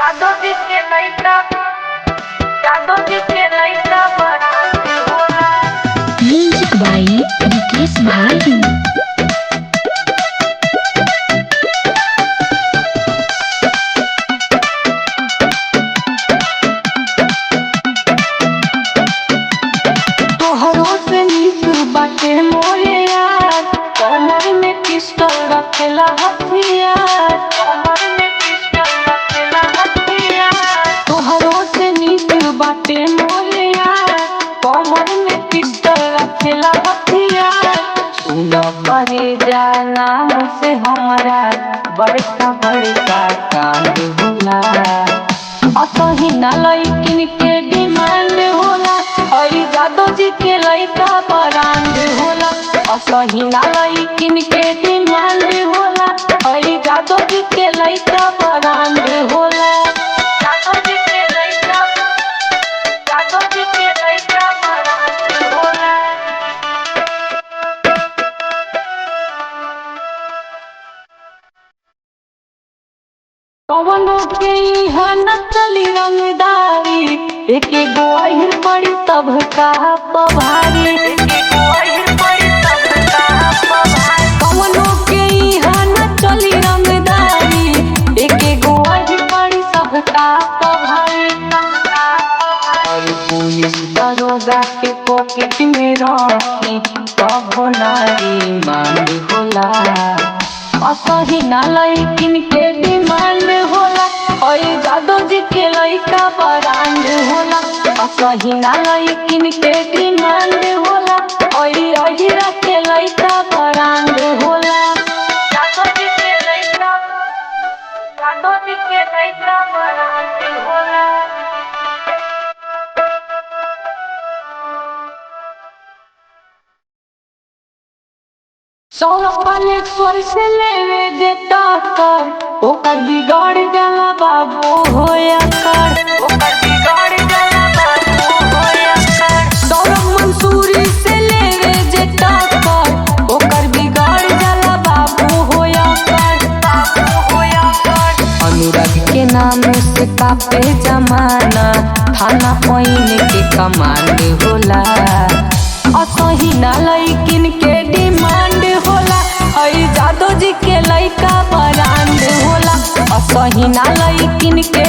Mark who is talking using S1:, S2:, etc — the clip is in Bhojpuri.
S1: यादों जिसके लइका यादों जिसके लइका बनाते होला।
S2: म्यूजिक बाई रिकेश भाई।
S1: तोहरो से नीक बाटे मोरे यार, कमर में पिस्टल रखेला हथियार, कमर में पिस्टल रखेला हथियार। तोहरो से नीक बाटे मोरे यार, कमर में पिस्टल रखेला हथियार। सुन करे जाना मुझसे हमारा बड़का बड़का कांड होला। असही ना लइकिन के डिमांड होला, हई जादो जी के लइका ब्रांड होला। असही ना लइकिन के डिमांड होला, हई जादो जी के लइका ब्रांड होला। जादो जी के लइका जादो जी के लइका ब्रांड होला। कवनो के इहाँ न चली रंगदारी, एके गो आहिर पड़ी तब का पभारी, एके गो आहिर पड़ी तब का पभारी। कवनो के इहाँ न चली रंगदारी, एके गो आहिर पड़ी सब का पभारी। और पुलिस दरोगा के पॉकेट में रखी कबो नारी मांग होला। असही ना लइकिन के डिमांड होला, ओए जादो जी के लइका ब्रांड होला। असही ना लइकिन के डिमांड होला, ओए अहिरा के लइका ब्रांड होला। जादो जी के लइका जादो जी के लइका ब्रांड होला। सौरपालेश्वर से लेवे जे टक्कर, ओकर बिगाड़ जाला बाबू होया कर, ओकर बिगाड़ जाला बाबू होया कर। सौरभ मंसूरी से लेवे जे टक्कर, ओकर बिगाड़ जाला बाबू होया कर, बाबू होया कर। अनुराग के नाम से कापे जमाना, थाना पॉइंट के कमांड होला। असही ना लइकिन के डिमांड होला, हई जादो जी के लइका ब्रांड होला। असही ना लइकिन के